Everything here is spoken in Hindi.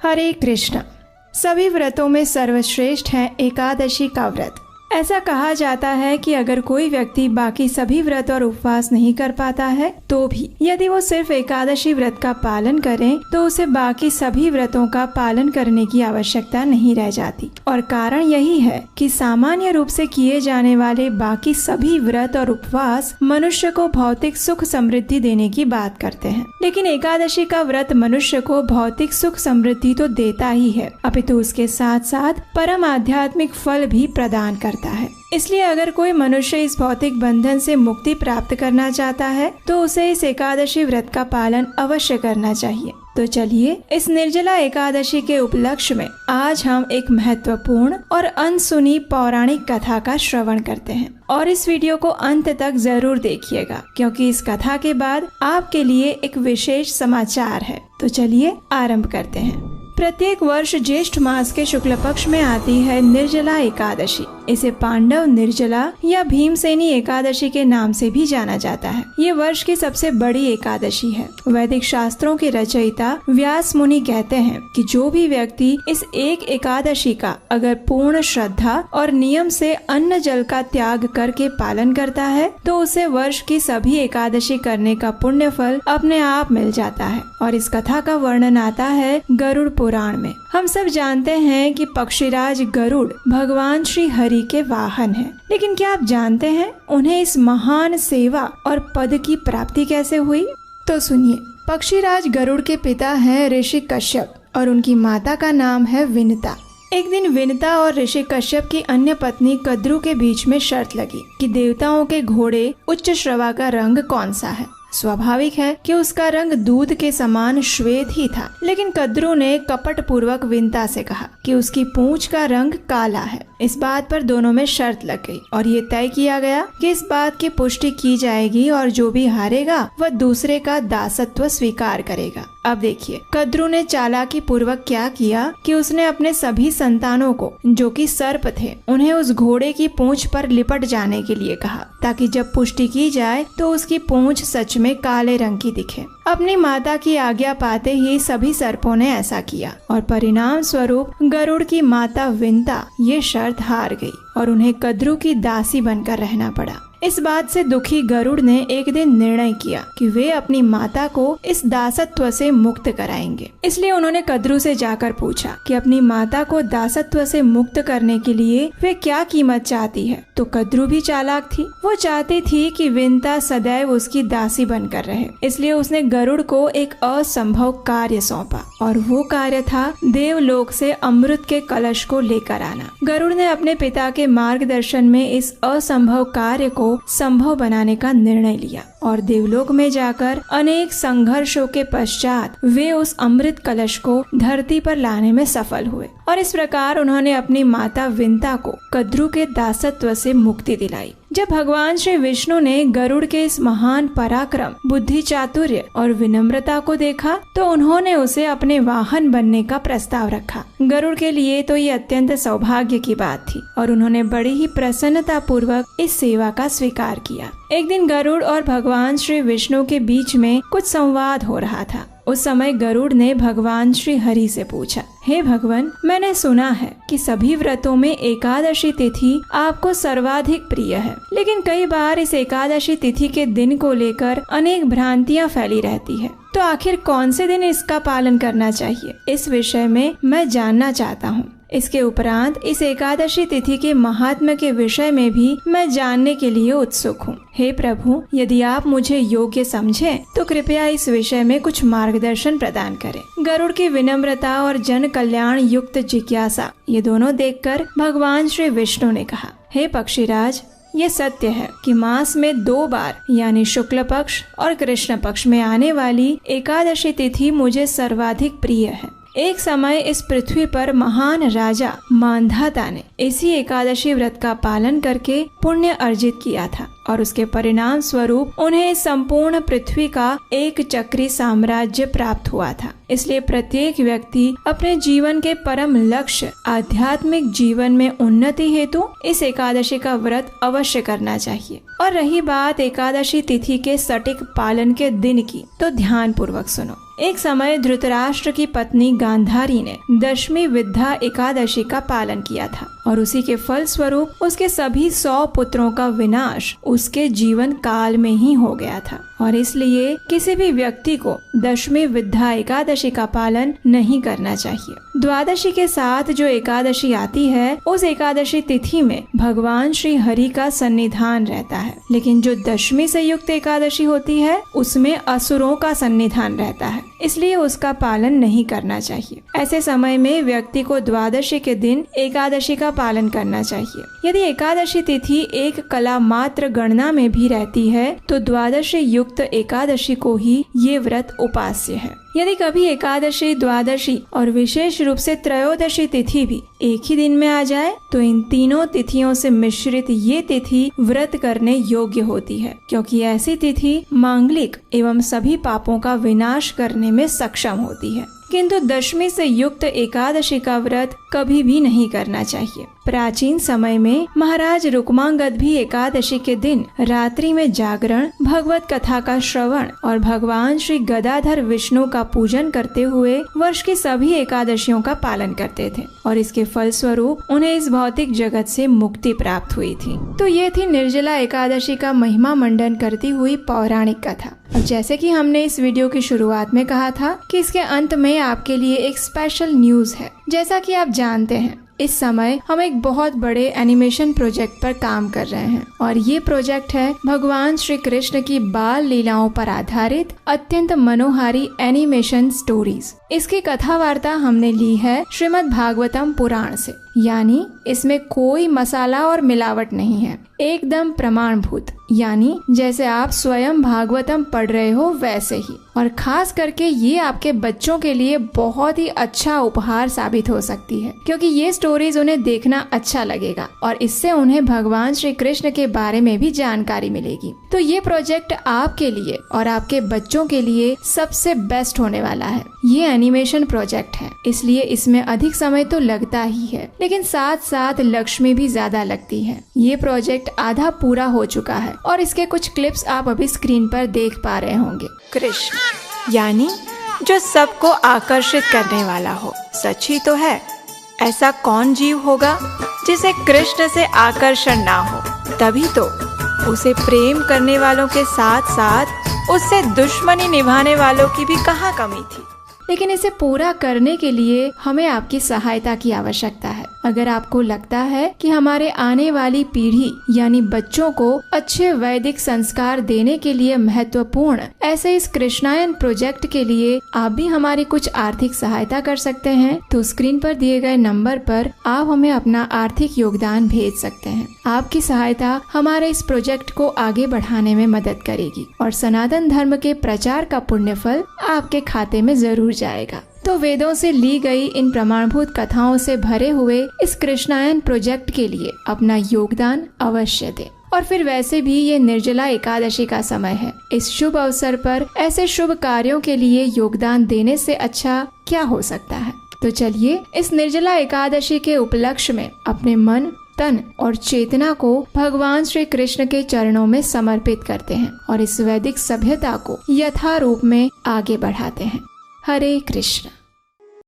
हरे कृष्ण। सभी व्रतों में सर्वश्रेष्ठ है एकादशी का व्रत। ऐसा कहा जाता है कि अगर कोई व्यक्ति बाकी सभी व्रत और उपवास नहीं कर पाता है तो भी यदि वो सिर्फ एकादशी व्रत का पालन करे तो उसे बाकी सभी व्रतों का पालन करने की आवश्यकता नहीं रह जाती। और कारण यही है कि सामान्य रूप से किए जाने वाले बाकी सभी व्रत और उपवास मनुष्य को भौतिक सुख समृद्धि देने की बात करते हैं, लेकिन एकादशी का व्रत मनुष्य को भौतिक सुख समृद्धि तो देता ही है, अपितु उसके साथ साथ परम आध्यात्मिक फल भी प्रदान करता है। इसलिए अगर कोई मनुष्य इस भौतिक बंधन से मुक्ति प्राप्त करना चाहता है तो उसे इस एकादशी व्रत का पालन अवश्य करना चाहिए। तो चलिए इस निर्जला एकादशी के उपलक्ष्य में आज हम एक महत्वपूर्ण और अनसुनी पौराणिक कथा का श्रवण करते हैं और इस वीडियो को अंत तक जरूर देखिएगा, क्योंकि इस कथा के बाद आपके लिए एक विशेष समाचार है। तो चलिए आरंभ करते हैं। प्रत्येक वर्ष ज्येष्ठ मास के शुक्ल पक्ष में आती है निर्जला एकादशी। इसे पांडव निर्जला या भीमसेनी एकादशी के नाम से भी जाना जाता है। ये वर्ष की सबसे बड़ी एकादशी है। वैदिक शास्त्रों के रचयिता व्यास मुनि कहते हैं कि जो भी व्यक्ति इस एक एकादशी का अगर पूर्ण श्रद्धा और नियम से अन्न जल का त्याग करके पालन करता है तो उसे वर्ष की सभी एकादशी करने का पुण्य फल अपने आप मिल जाता है। और इस कथा का वर्णन आता है गरुड़ पुराण में। हम सब जानते हैं कि पक्षीराज गरुड़ भगवान श्री हरि के वाहन हैं, लेकिन क्या आप जानते हैं उन्हें इस महान सेवा और पद की प्राप्ति कैसे हुई? तो सुनिए। पक्षीराज गरुड़ के पिता हैं ऋषि कश्यप और उनकी माता का नाम है विनता। एक दिन विनता और ऋषि कश्यप की अन्य पत्नी कद्रु के बीच में शर्त लगी कि देवताओं के घोड़े उच्च श्रवा का रंग कौन सा है। स्वाभाविक है कि उसका रंग दूध के समान श्वेत ही था, लेकिन कद्रु ने कपट पूर्वक विनता से कहा कि उसकी पूंछ का रंग काला है। इस बात पर दोनों में शर्त लग गई और ये तय किया गया कि इस बात की पुष्टि की जाएगी और जो भी हारेगा वह दूसरे का दासत्व स्वीकार करेगा। अब देखिए कद्रु ने चालाकी पूर्वक क्या किया कि उसने अपने सभी संतानों को जो कि सर्प थे उन्हें उस घोड़े की पूंछ पर लिपट जाने के लिए कहा, ताकि जब पुष्टि की जाए तो उसकी पूंछ सच में काले रंग की दिखे। अपनी माता की आज्ञा पाते ही सभी सर्पों ने ऐसा किया और परिणाम स्वरूप गरुड़ की माता विनता ये शर्त हार गई और उन्हें कद्रु की दासी बनकर रहना पड़ा। इस बात से दुखी गरुड़ ने एक दिन निर्णय किया कि वे अपनी माता को इस दासत्व से मुक्त कराएंगे। इसलिए उन्होंने कद्रु से जाकर पूछा कि अपनी माता को दासत्व से मुक्त करने के लिए वे क्या कीमत चाहती है। तो कद्रु भी चालाक थी। वो चाहती थी कि विनता सदैव उसकी दासी बनकर रहे। इसलिए उसने गरुड़ को एक असंभव कार्य सौंपा और वो कार्य था देवलोक से अमृत के कलश को लेकर आना। गरुड़ ने अपने पिता के मार्गदर्शन में इस असंभव कार्य को संभव बनाने का निर्णय लिया और देवलोक में जाकर अनेक संघर्षों के पश्चात वे उस अमृत कलश को धरती पर लाने में सफल हुए और इस प्रकार उन्होंने अपनी माता विनता को कद्रु के दासत्व से मुक्ति दिलाई। जब भगवान श्री विष्णु ने गरुड़ के इस महान पराक्रम, बुद्धि चातुर्य और विनम्रता को देखा तो उन्होंने उसे अपने वाहन बनने का प्रस्ताव रखा। गरुड़ के लिए तो ये अत्यंत सौभाग्य की बात थी और उन्होंने बड़ी ही प्रसन्नता पूर्वक इस सेवा का स्वीकार किया। एक दिन गरुड़ और भगवान श्री विष्णु के बीच में कुछ संवाद हो रहा था। उस समय गरुड़ ने भगवान श्री हरि से पूछा, हे भगवान, मैंने सुना है कि सभी व्रतों में एकादशी तिथि आपको सर्वाधिक प्रिय है, लेकिन कई बार इस एकादशी तिथि के दिन को लेकर अनेक भ्रांतियां फैली रहती है। तो आखिर कौन से दिन इसका पालन करना चाहिए, इस विषय में मैं जानना चाहता हूँ। इसके उपरांत इस एकादशी तिथि के महात्म्य के विषय में भी मैं जानने के लिए उत्सुक हूँ। हे प्रभु, यदि आप मुझे योग्य समझें तो कृपया इस विषय में कुछ मार्गदर्शन प्रदान करें। गरुड़ की विनम्रता और जन कल्याण युक्त जिज्ञासा ये दोनों देखकर भगवान श्री विष्णु ने कहा, हे पक्षीराज, ये सत्य है कि मास में 2 बार यानी शुक्ल पक्ष और कृष्ण पक्ष में आने वाली एकादशी तिथि मुझे सर्वाधिक प्रिय है। एक समय इस पृथ्वी पर महान राजा मांधाता ने इसी एकादशी व्रत का पालन करके पुण्य अर्जित किया था और उसके परिणाम स्वरूप उन्हें संपूर्ण पृथ्वी का एक चक्री साम्राज्य प्राप्त हुआ था। इसलिए प्रत्येक व्यक्ति अपने जीवन के परम लक्ष्य आध्यात्मिक जीवन में उन्नति हेतु इस एकादशी का व्रत अवश्य करना चाहिए। और रही बात एकादशी तिथि के सटीक पालन के दिन की, तो ध्यान पूर्वक सुनो। एक समय धृतराष्ट्र की पत्नी गांधारी ने दशमी विद्या एकादशी का पालन किया था और उसी के फल स्वरूप उसके सभी 100 पुत्रों का विनाश उसके जीवन काल में ही हो गया था। और इसलिए किसी भी व्यक्ति को दशमी विद्या एकादशी का पालन नहीं करना चाहिए। द्वादशी के साथ जो एकादशी आती है, उस एकादशी तिथि में भगवान श्री हरि का सन्निधान रहता है, लेकिन जो दशमी से युक्त एकादशी होती है उसमें असुरों का सन्निधान रहता है, इसलिए उसका पालन नहीं करना चाहिए। ऐसे समय में व्यक्ति को द्वादशी के दिन एकादशी का पालन करना चाहिए। यदि एकादशी तिथि एक कला मात्र गणना में भी रहती है तो द्वादशी युक्त एकादशी को ही ये व्रत उपास्य है। यदि कभी एकादशी, द्वादशी और विशेष रूप से त्रयोदशी तिथि भी एक ही दिन में आ जाए तो इन तीनों तिथियों से मिश्रित ये तिथि व्रत करने योग्य होती है, क्योंकि ऐसी तिथि मांगलिक एवं सभी पापों का विनाश करने में सक्षम होती है। किंतु दशमी से युक्त एकादशी का व्रत कभी भी नहीं करना चाहिए। प्राचीन समय में महाराज रुक्मांगद भी एकादशी के दिन रात्रि में जागरण, भगवत कथा का श्रवण और भगवान श्री गदाधर विष्णु का पूजन करते हुए वर्ष की सभी एकादशियों का पालन करते थे और इसके फल स्वरूप उन्हें इस भौतिक जगत से मुक्ति प्राप्त हुई थी। तो ये थी निर्जला एकादशी का महिमा मंडन करती हुई पौराणिक कथा। और जैसे कि हमने इस वीडियो की शुरुआत में कहा था कि इसके अंत में आपके लिए एक स्पेशल न्यूज है। जैसा कि आप जानते हैं, इस समय हम एक बहुत बड़े एनिमेशन प्रोजेक्ट पर काम कर रहे हैं और ये प्रोजेक्ट है भगवान श्री कृष्ण की बाल लीलाओं पर आधारित अत्यंत मनोहारी एनिमेशन स्टोरीज। इसकी कथा वार्ता हमने ली है श्रीमद् भागवतम पुराण से, यानी इसमें कोई मसाला और मिलावट नहीं है, एकदम प्रमाणभूत, यानी जैसे आप स्वयं भागवतम पढ़ रहे हो वैसे ही। और खास करके ये आपके बच्चों के लिए बहुत ही अच्छा उपहार साबित हो सकती है, क्योंकि ये स्टोरीज उन्हें देखना अच्छा लगेगा और इससे उन्हें भगवान श्री कृष्ण के बारे में भी जानकारी मिलेगी। तो ये प्रोजेक्ट आपके लिए और आपके बच्चों के लिए सबसे बेस्ट होने वाला है। ये एनिमेशन प्रोजेक्ट है, इसलिए इसमें अधिक समय तो लगता ही है, लेकिन साथ साथ लक्ष्मी भी ज्यादा लगती है। ये प्रोजेक्ट आधा पूरा हो चुका है और इसके कुछ क्लिप्स आप अभी स्क्रीन पर देख पा रहे होंगे। कृष्ण यानी जो सबको आकर्षित करने वाला हो। सच ही तो है, ऐसा कौन जीव होगा जिसे कृष्ण से आकर्षण ना हो। तभी तो उसे प्रेम करने वालों के साथ साथ उससे दुश्मनी निभाने वालों की भी कहाँ कमी थी। लेकिन इसे पूरा करने के लिए हमें आपकी सहायता की आवश्यकता है। अगर आपको लगता है कि हमारे आने वाली पीढ़ी यानी बच्चों को अच्छे वैदिक संस्कार देने के लिए महत्वपूर्ण ऐसे इस कृष्णायन प्रोजेक्ट के लिए आप भी हमारी कुछ आर्थिक सहायता कर सकते हैं, तो स्क्रीन पर दिए गए नंबर पर आप हमें अपना आर्थिक योगदान भेज सकते हैं। आपकी सहायता हमारे इस प्रोजेक्ट को आगे बढ़ाने में मदद करेगी और सनातन धर्म के प्रचार का पुण्य फल आपके खाते में जरूर जाएगा। तो वेदों से ली गई इन प्रमाणभूत कथाओं से भरे हुए इस कृष्णायन प्रोजेक्ट के लिए अपना योगदान अवश्य दें। और फिर वैसे भी ये निर्जला एकादशी का समय है, इस शुभ अवसर पर ऐसे शुभ कार्यों के लिए योगदान देने से अच्छा क्या हो सकता है। तो चलिए इस निर्जला एकादशी के उपलक्ष्य में अपने मन, तन और चेतना को भगवान श्री कृष्ण के चरणों में समर्पित करते हैं और इस वैदिक सभ्यता को यथारूप में आगे बढ़ाते हैं। हरे कृष्ण।